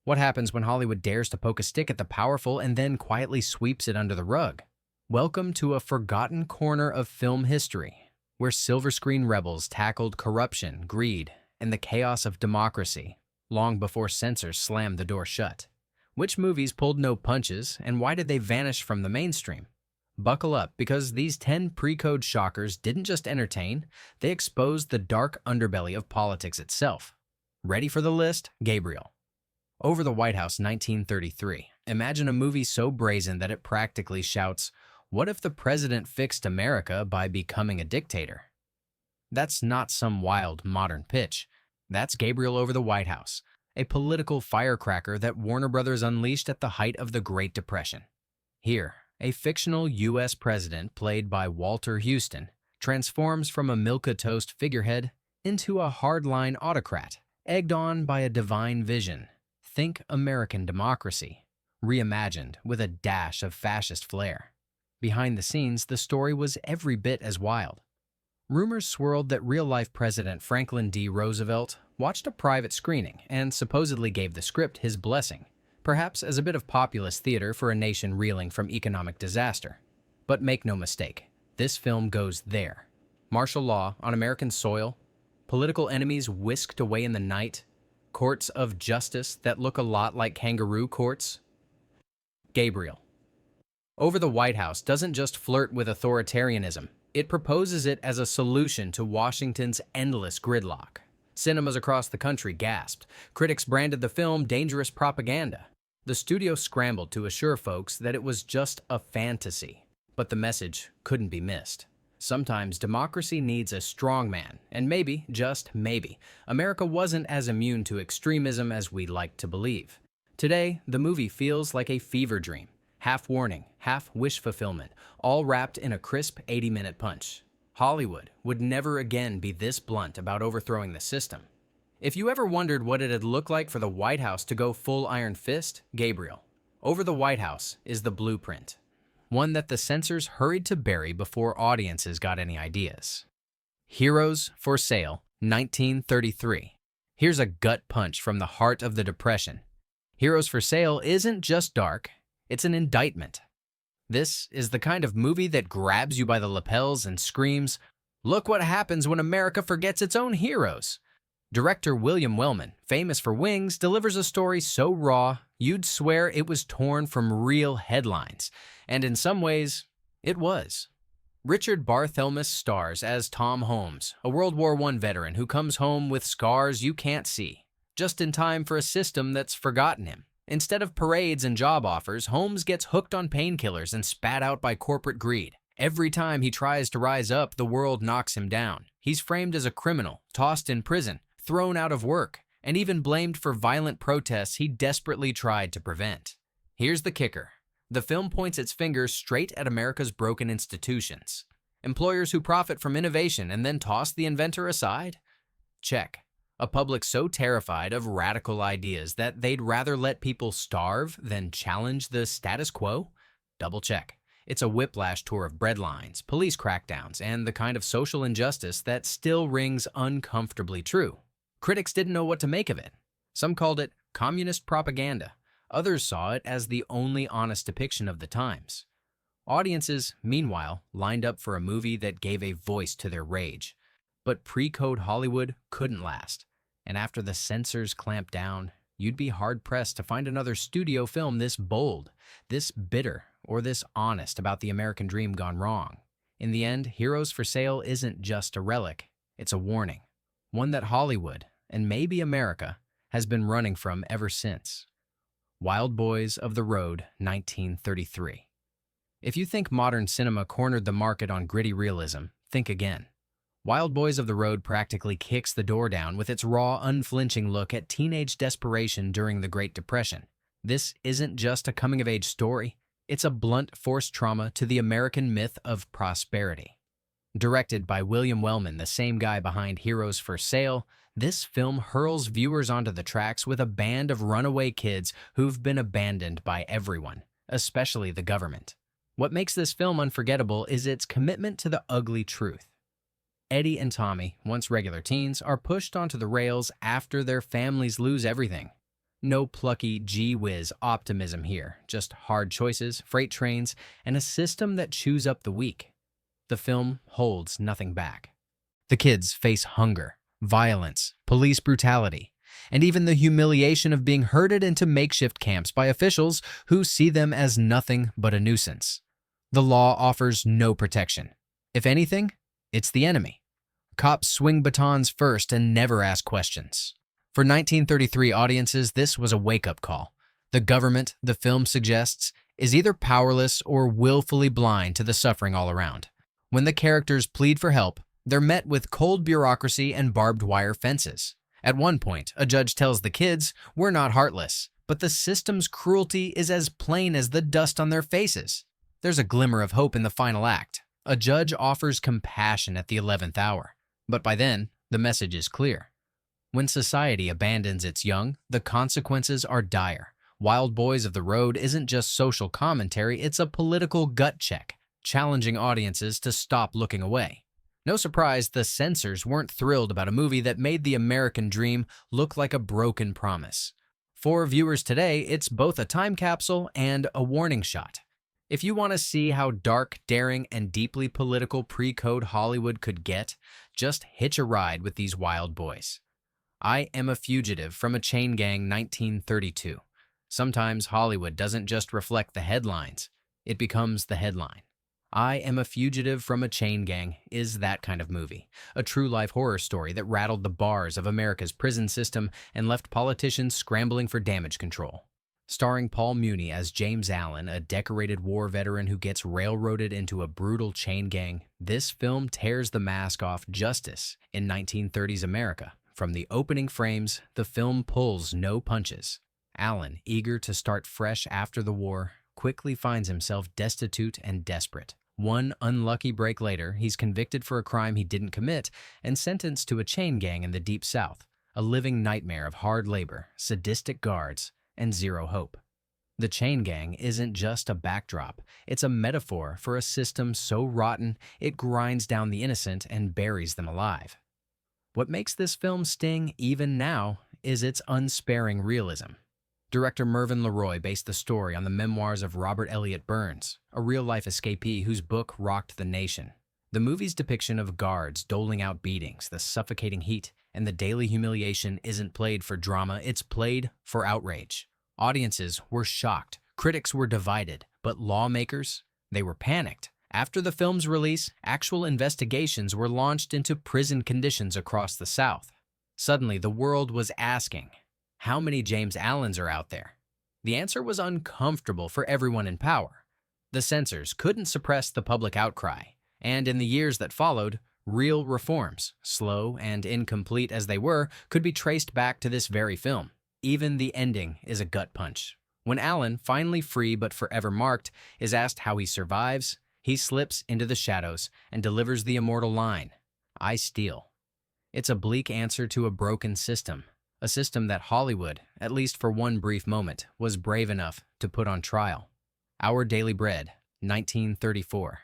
What happens when Hollywood dares to poke a stick at the powerful and then quietly sweeps it under the rug? Welcome to a forgotten corner of film history, where silver screen rebels tackled corruption, greed, and the chaos of democracy, long before censors slammed the door shut. Which movies pulled no punches, and why did they vanish from the mainstream? Buckle up, because these 10 pre-code shockers didn't just entertain, they exposed the dark underbelly of politics itself. Ready for the list? Gabriel. Over the White House, 1933. Imagine a movie so brazen that it practically shouts, "What if the president fixed America by becoming a dictator?" That's not some wild, modern pitch. That's Gabriel Over the White House, a political firecracker that Warner Brothers unleashed at the height of the Great Depression. Here, a fictional U.S. president played by Walter Houston transforms from a milquetoast figurehead into a hardline autocrat, egged on by a divine vision. Think American democracy, reimagined with a dash of fascist flair. Behind the scenes, the story was every bit as wild. Rumors swirled that real-life President Franklin D. Roosevelt watched a private screening and supposedly gave the script his blessing, perhaps as a bit of populist theater for a nation reeling from economic disaster. But make no mistake, this film goes there. Martial law on American soil, political enemies whisked away in the night, courts of justice that look a lot like kangaroo courts. Gabriel. Over the White House doesn't just flirt with authoritarianism, it proposes it as a solution to Washington's endless gridlock. Cinemas across the country gasped. Critics branded the film dangerous propaganda. The studio scrambled to assure folks that it was just a fantasy. But the message couldn't be missed. Sometimes democracy needs a strong man, and maybe, just maybe, America wasn't as immune to extremism as we'd like to believe. Today, the movie feels like a fever dream, half warning, half wish fulfillment, all wrapped in a crisp 80-minute punch. Hollywood would never again be this blunt about overthrowing the system. If you ever wondered what it'd look like for the White House to go full iron fist, Gabriel. Over the White House is the blueprint. One that the censors hurried to bury before audiences got any ideas. Heroes for Sale, 1933. Here's a gut punch from the heart of the Depression. Heroes for Sale isn't just dark, it's an indictment. This is the kind of movie that grabs you by the lapels and screams, "Look what happens when America forgets its own heroes." Director William Wellman, famous for Wings, delivers a story so raw, you'd swear it was torn from real headlines. And in some ways, it was. Richard Barthelmess stars as Tom Holmes, a World War I veteran who comes home with scars you can't see, just in time for a system that's forgotten him. Instead of parades and job offers, Holmes gets hooked on painkillers and spat out by corporate greed. Every time he tries to rise up, the world knocks him down. He's framed as a criminal, tossed in prison, thrown out of work, and even blamed for violent protests he desperately tried to prevent. Here's the kicker. The film points its finger straight at America's broken institutions. Employers who profit from innovation and then toss the inventor aside? Check. A public so terrified of radical ideas that they'd rather let people starve than challenge the status quo? Double check. It's a whiplash tour of breadlines, police crackdowns, and the kind of social injustice that still rings uncomfortably true. Critics didn't know what to make of it. Some called it communist propaganda. Others saw it as the only honest depiction of the times. Audiences, meanwhile, lined up for a movie that gave a voice to their rage. But pre-code Hollywood couldn't last. And after the censors clamped down, you'd be hard-pressed to find another studio film this bold, this bitter, or this honest about the American dream gone wrong. In the end, Heroes for Sale isn't just a relic, it's a warning. One that Hollywood, and maybe America, has been running from ever since. Wild Boys of the Road, 1933. If you think modern cinema cornered the market on gritty realism, think again. Wild Boys of the Road practically kicks the door down with its raw, unflinching look at teenage desperation during the Great Depression. This isn't just a coming-of-age story, it's a blunt force trauma to the American myth of prosperity. Directed by William Wellman, the same guy behind Heroes for Sale, this film hurls viewers onto the tracks with a band of runaway kids who've been abandoned by everyone, especially the government. What makes this film unforgettable is its commitment to the ugly truth. Eddie and Tommy, once regular teens, are pushed onto the rails after their families lose everything. No plucky gee-whiz optimism here, just hard choices, freight trains, and a system that chews up the weak. The film holds nothing back. The kids face hunger, violence, police brutality, and even the humiliation of being herded into makeshift camps by officials who see them as nothing but a nuisance. The law offers no protection. If anything, it's the enemy. Cops swing batons first and never ask questions. For 1933 audiences, this was a wake-up call. The government, the film suggests, is either powerless or willfully blind to the suffering all around. When the characters plead for help, they're met with cold bureaucracy and barbed wire fences. At one point, a judge tells the kids, "We're not heartless," but the system's cruelty is as plain as the dust on their faces. There's a glimmer of hope in the final act. A judge offers compassion at the 11th hour. But by then, the message is clear. When society abandons its young, the consequences are dire. Wild Boys of the Road isn't just social commentary, it's a political gut check, challenging audiences to stop looking away. No surprise, the censors weren't thrilled about a movie that made the American dream look like a broken promise. For viewers today, it's both a time capsule and a warning shot. If you want to see how dark, daring, and deeply political pre-code Hollywood could get, just hitch a ride with these Wild Boys. I Am a Fugitive from a Chain Gang, 1932. Sometimes Hollywood doesn't just reflect the headlines, it becomes the headline. I Am a Fugitive from a Chain Gang is that kind of movie, a true-life horror story that rattled the bars of America's prison system and left politicians scrambling for damage control. Starring Paul Muni as James Allen, a decorated war veteran who gets railroaded into a brutal chain gang, this film tears the mask off justice in 1930s America. From the opening frames, the film pulls no punches. Allen, eager to start fresh after the war, quickly finds himself destitute and desperate. One unlucky break later, he's convicted for a crime he didn't commit and sentenced to a chain gang in the Deep South, a living nightmare of hard labor, sadistic guards, and zero hope. The chain gang isn't just a backdrop, it's a metaphor for a system so rotten it grinds down the innocent and buries them alive. What makes this film sting even now is its unsparing realism. Director Mervyn LeRoy based the story on the memoirs of Robert Elliott Burns, a real-life escapee whose book rocked the nation. The movie's depiction of guards doling out beatings, the suffocating heat, and the daily humiliation isn't played for drama, it's played for outrage. Audiences were shocked, critics were divided, but lawmakers, they were panicked. After the film's release, actual investigations were launched into prison conditions across the South. Suddenly, the world was asking, how many James Allens are out there? The answer was uncomfortable for everyone in power. The censors couldn't suppress the public outcry, and in the years that followed, real reforms, slow and incomplete as they were, could be traced back to this very film. Even the ending is a gut punch. When Allen, finally free but forever marked, is asked how he survives, he slips into the shadows and delivers the immortal line, "I steal." It's a bleak answer to a broken system, a system that Hollywood, at least for one brief moment, was brave enough to put on trial. Our Daily Bread, 1934.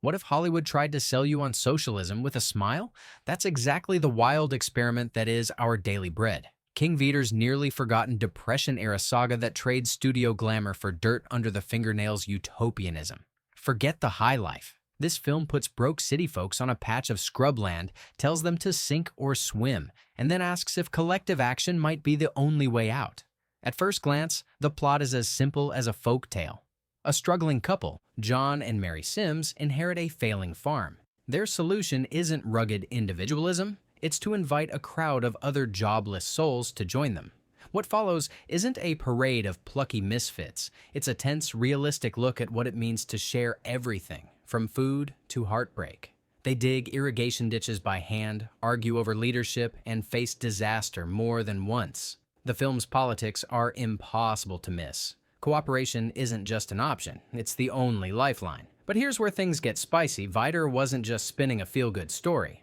What if Hollywood tried to sell you on socialism with a smile? That's exactly the wild experiment that is Our Daily Bread. King Vidor's nearly forgotten Depression-era saga that trades studio glamour for dirt under the fingernails utopianism. Forget the high life. This film puts broke city folks on a patch of scrubland, tells them to sink or swim, and then asks if collective action might be the only way out. At first glance, the plot is as simple as a folk tale. A struggling couple, John and Mary Sims, inherit a failing farm. Their solution isn't rugged individualism, it's to invite a crowd of other jobless souls to join them. What follows isn't a parade of plucky misfits, it's a tense, realistic look at what it means to share everything, from food to heartbreak. They dig irrigation ditches by hand, argue over leadership, and face disaster more than once. The film's politics are impossible to miss. Cooperation isn't just an option, it's the only lifeline. But here's where things get spicy. Vidor wasn't just spinning a feel-good story.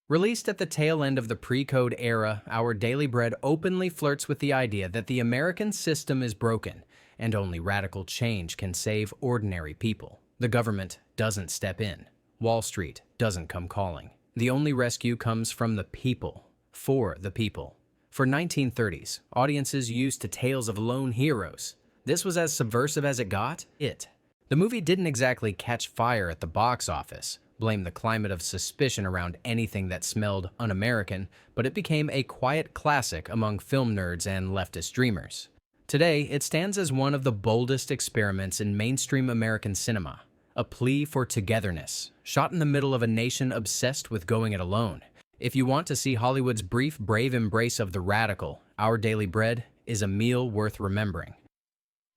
Released at the tail end of the pre-code era, Our Daily Bread openly flirts with the idea that the American system is broken, and only radical change can save ordinary people. The government doesn't step in. Wall Street doesn't come calling. The only rescue comes from the people, for the people. For 1930s, audiences used to tales of lone heroes. This was as subversive as it got. The movie didn't exactly catch fire at the box office, blame the climate of suspicion around anything that smelled un-American, but it became a quiet classic among film nerds and leftist dreamers. Today, it stands as one of the boldest experiments in mainstream American cinema, a plea for togetherness, shot in the middle of a nation obsessed with going it alone. If you want to see Hollywood's brief, brave embrace of the radical, Our Daily Bread is a meal worth remembering.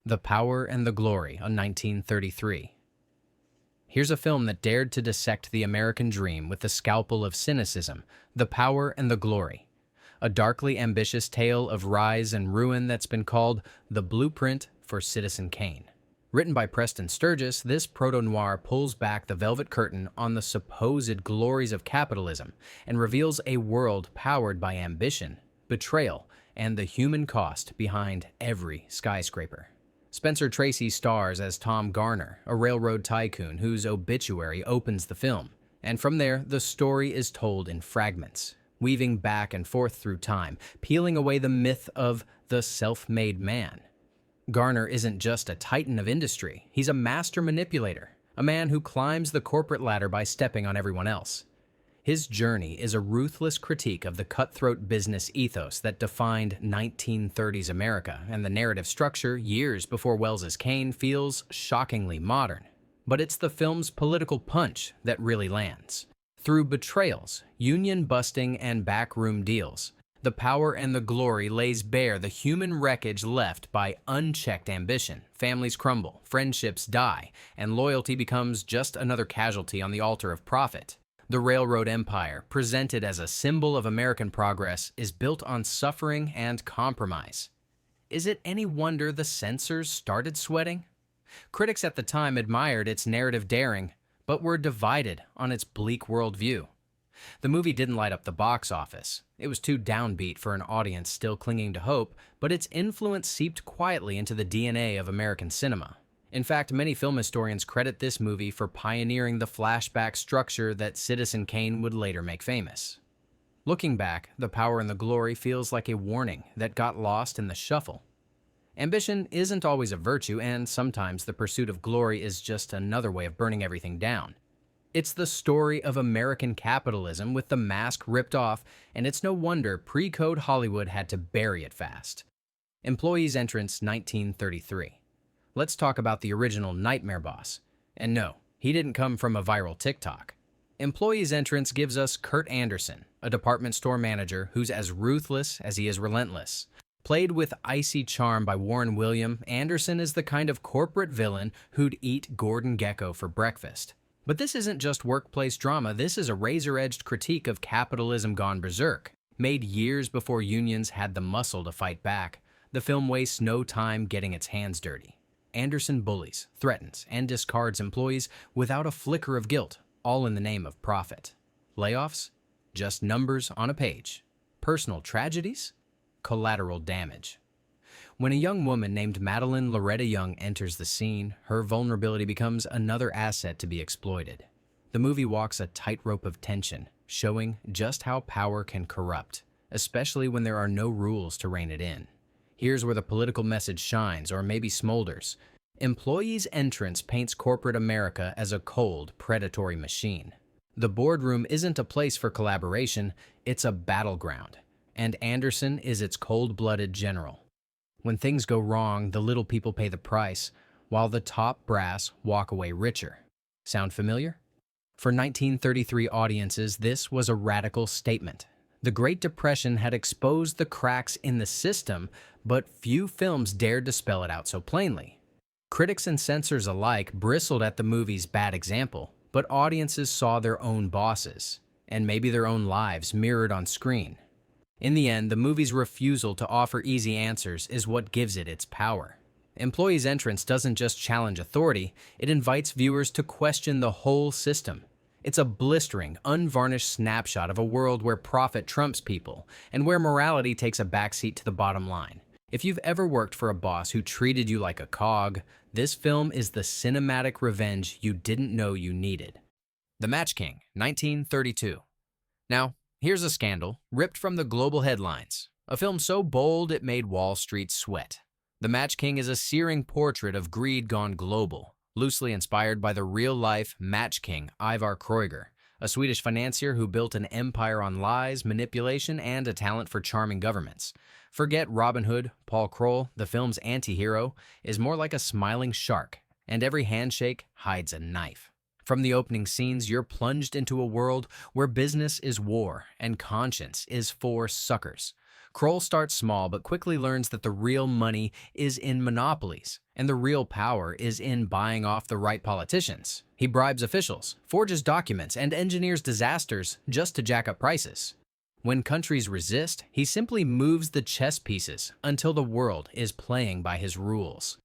The Power and the Glory on 1933. Here's a film that dared to dissect the American dream with the scalpel of cynicism, The Power and the Glory. A darkly ambitious tale of rise and ruin that's been called the blueprint for Citizen Kane. Written by Preston Sturges, this proto-noir pulls back the velvet curtain on the supposed glories of capitalism and reveals a world powered by ambition, betrayal, and the human cost behind every skyscraper. Spencer Tracy stars as Tom Garner, a railroad tycoon whose obituary opens the film, and from there, the story is told in fragments, weaving back and forth through time, peeling away the myth of the self-made man. Garner isn't just a titan of industry, he's a master manipulator, a man who climbs the corporate ladder by stepping on everyone else. His journey is a ruthless critique of the cutthroat business ethos that defined 1930s America, and the narrative structure, years before Wells's Kane, feels shockingly modern. But it's the film's political punch that really lands. Through betrayals, union-busting, and backroom deals, The Power and the Glory lays bare the human wreckage left by unchecked ambition. Families crumble, friendships die, and loyalty becomes just another casualty on the altar of profit. The railroad empire, presented as a symbol of American progress, is built on suffering and compromise. Is it any wonder the censors started sweating? Critics at the time admired its narrative daring, but were divided on its bleak worldview. The movie didn't light up the box office. It was too downbeat for an audience still clinging to hope, but its influence seeped quietly into the DNA of American cinema. In fact, many film historians credit this movie for pioneering the flashback structure that Citizen Kane would later make famous. Looking back, The Power and the Glory feels like a warning that got lost in the shuffle. Ambition isn't always a virtue, and sometimes the pursuit of glory is just another way of burning everything down. It's the story of American capitalism with the mask ripped off, and it's no wonder pre-code Hollywood had to bury it fast. Employees Entrance 1933. Let's talk about the original Nightmare Boss. And no, he didn't come from a viral TikTok. Employees Entrance gives us Kurt Anderson, a department store manager who's as ruthless as he is relentless. Played with icy charm by Warren William, Anderson is the kind of corporate villain who'd eat Gordon Gekko for breakfast. But this isn't just workplace drama, this is a razor-edged critique of capitalism gone berserk. Made years before unions had the muscle to fight back, the film wastes no time getting its hands dirty. Anderson bullies, threatens, and discards employees without a flicker of guilt, all in the name of profit. Layoffs? Just numbers on a page. Personal tragedies? Collateral damage. When a young woman named Madeline Loretta Young enters the scene, her vulnerability becomes another asset to be exploited. The movie walks a tightrope of tension, showing just how power can corrupt, especially when there are no rules to rein it in. Here's where the political message shines, or maybe smolders. Employees Entrance paints corporate America as a cold, predatory machine. The boardroom isn't a place for collaboration, it's a battleground, and Anderson is its cold-blooded general. When things go wrong, the little people pay the price, while the top brass walk away richer. Sound familiar? For 1933 audiences, this was a radical statement. The Great Depression had exposed the cracks in the system, but few films dared to spell it out so plainly. Critics and censors alike bristled at the movie's bad example, but audiences saw their own bosses, and maybe their own lives mirrored on screen. In the end, the movie's refusal to offer easy answers is what gives it its power. Employees Entrance doesn't just challenge authority, it invites viewers to question the whole system. It's a blistering, unvarnished snapshot of a world where profit trumps people, and where morality takes a backseat to the bottom line. If you've ever worked for a boss who treated you like a cog, this film is the cinematic revenge you didn't know you needed. The Match King, 1932. Now, here's a scandal ripped from the global headlines. a film so bold it made Wall Street sweat. The Match King is a searing portrait of greed gone global, loosely inspired by the real-life Match King Ivar Kreuger, a Swedish financier who built an empire on lies, manipulation, and a talent for charming governments. Forget Robin Hood, Paul Kroll, the film's anti-hero, is more like a smiling shark, and every handshake hides a knife. From the opening scenes, you're plunged into a world where business is war and conscience is for suckers. Kroll starts small but quickly learns that the real money is in monopolies, and the real power is in buying off the right politicians. He bribes officials, forges documents, and engineers disasters just to jack up prices. When countries resist, he simply moves the chess pieces until the world is playing by his rules.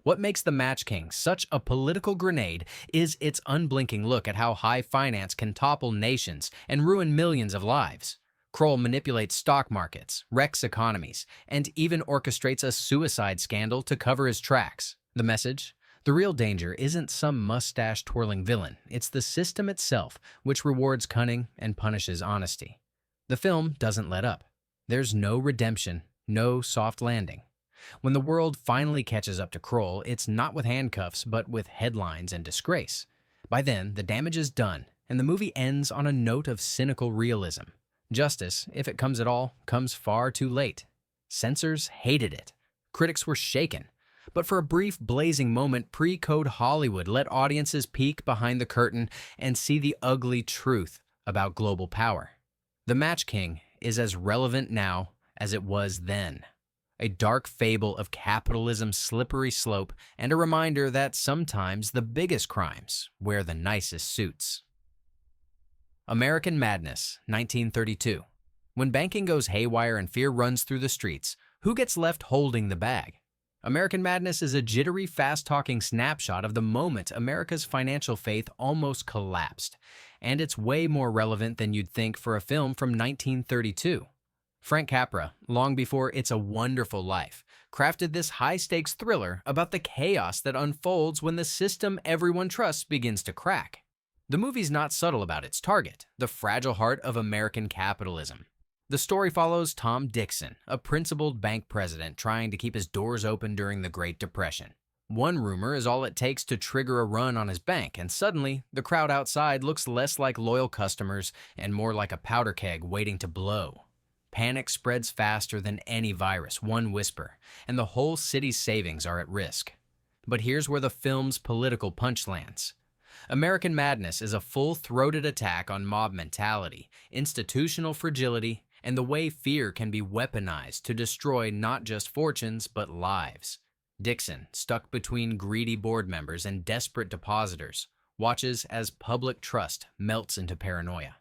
What makes The Match King such a political grenade is its unblinking look at how high finance can topple nations and ruin millions of lives. Kroll manipulates stock markets, wrecks economies, and even orchestrates a suicide scandal to cover his tracks. The message? The real danger isn't some mustache-twirling villain. It's the system itself, which rewards cunning and punishes honesty. The film doesn't let up. There's no redemption, no soft landing. When the world finally catches up to Kroll, it's not with handcuffs, but with headlines and disgrace. By then, the damage is done, and the movie ends on a note of cynical realism. Justice, if it comes at all, comes far too late. Censors hated it. Critics were shaken. But for a brief, blazing moment, pre-code Hollywood let audiences peek behind the curtain and see the ugly truth about global power. The Match King is as relevant now as it was then. A dark fable of capitalism's slippery slope and a reminder that sometimes the biggest crimes wear the nicest suits. American Madness, 1932. When banking goes haywire and fear runs through the streets, who gets left holding the bag? American Madness is a jittery, fast-talking snapshot of the moment America's financial faith almost collapsed, and it's way more relevant than you'd think for a film from 1932. Frank Capra, long before It's a Wonderful Life, crafted this high-stakes thriller about the chaos that unfolds when the system everyone trusts begins to crack. The movie's not subtle about its target, the fragile heart of American capitalism. The story follows Tom Dixon, a principled bank president trying to keep his doors open during the Great Depression. One rumor is all it takes to trigger a run on his bank, and suddenly, the crowd outside looks less like loyal customers and more like a powder keg waiting to blow. Panic spreads faster than any virus, one whisper, and the whole city's savings are at risk. But here's where the film's political punch lands. American Madness is a full-throated attack on mob mentality, institutional fragility, and the way fear can be weaponized to destroy not just fortunes, but lives. Dixon, stuck between greedy board members and desperate depositors, watches as public trust melts into paranoia.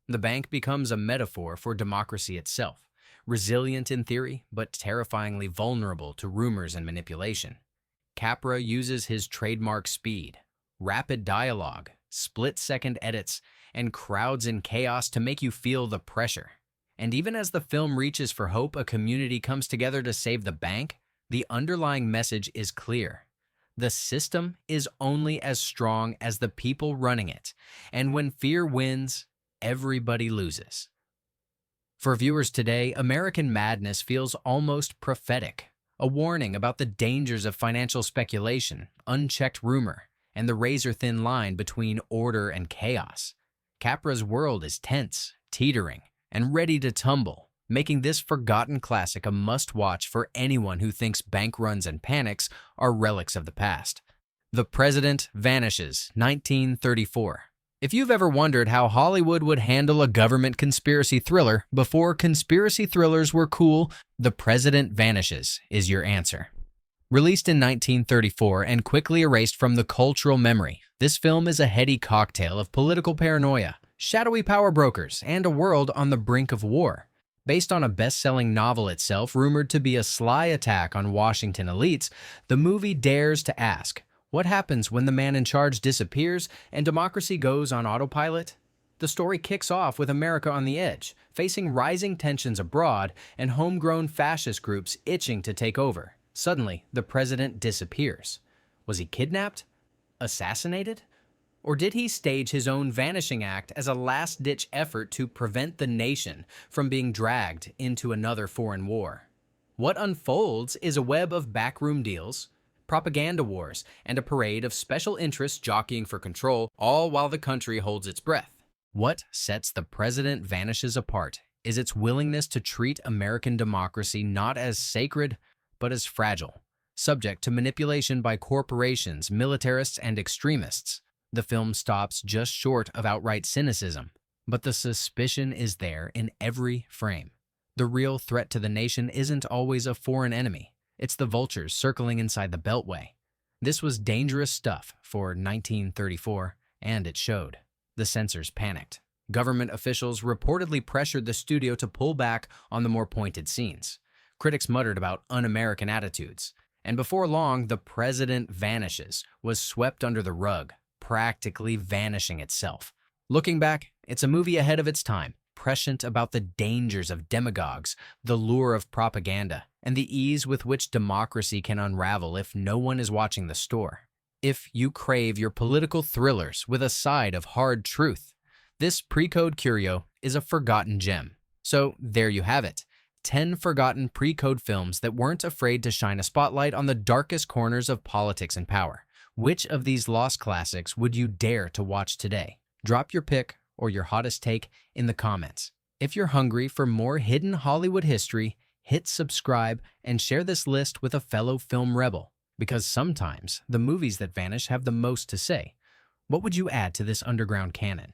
The bank becomes a metaphor for democracy itself, resilient in theory, but terrifyingly vulnerable to rumors and manipulation. Capra uses his trademark speed, rapid dialogue, split-second edits, and crowds in chaos to make you feel the pressure. And even as the film reaches for hope, a community comes together to save the bank, the underlying message is clear. The system is only as strong as the people running it, and when fear wins, everybody loses. For viewers today, American Madness feels almost prophetic, a warning about the dangers of financial speculation, unchecked rumor, and the razor-thin line between order and chaos. Capra's world is tense, teetering, and ready to tumble, making this forgotten classic a must-watch for anyone who thinks bank runs and panics are relics of the past. The President Vanishes, 1934. If you've ever wondered how Hollywood would handle a government conspiracy thriller before conspiracy thrillers were cool, The President Vanishes is your answer. Released in 1934 and quickly erased from the cultural memory, this film is a heady cocktail of political paranoia, shadowy power brokers, and a world on the brink of war. Based on a best-selling novel itself rumored to be a sly attack on Washington elites, the movie dares to ask, what happens when the man in charge disappears and democracy goes on autopilot? The story kicks off with America on the edge, facing rising tensions abroad and homegrown fascist groups itching to take over. Suddenly, the president disappears. Was he kidnapped? Assassinated? Or did he stage his own vanishing act as a last-ditch effort to prevent the nation from being dragged into another foreign war? What unfolds is a web of backroom deals, propaganda wars, and a parade of special interests jockeying for control, all while the country holds its breath. What sets The President Vanishes apart is its willingness to treat American democracy not as sacred, but as fragile, subject to manipulation by corporations, militarists, and extremists. The film stops just short of outright cynicism, but the suspicion is there in every frame. The real threat to the nation isn't always a foreign enemy. It's the vultures circling inside the Beltway. This was dangerous stuff for 1934, and it showed. The censors panicked. Government officials reportedly pressured the studio to pull back on the more pointed scenes. Critics muttered about un-American attitudes. And before long, The President Vanishes was swept under the rug, practically vanishing itself. Looking back, it's a movie ahead of its time, prescient about the dangers of demagogues, the lure of propaganda, and the ease with which democracy can unravel if no one is watching the store. If you crave your political thrillers with a side of hard truth, this pre-code curio is a forgotten gem. So there you have it, 10 forgotten pre-code films that weren't afraid to shine a spotlight on the darkest corners of politics and power. Which of these lost classics would you dare to watch today? Drop your pick or your hottest take in the comments. If you're hungry for more hidden Hollywood history, hit subscribe and share this list with a fellow film rebel, because sometimes the movies that vanish have the most to say. What would you add to this underground canon?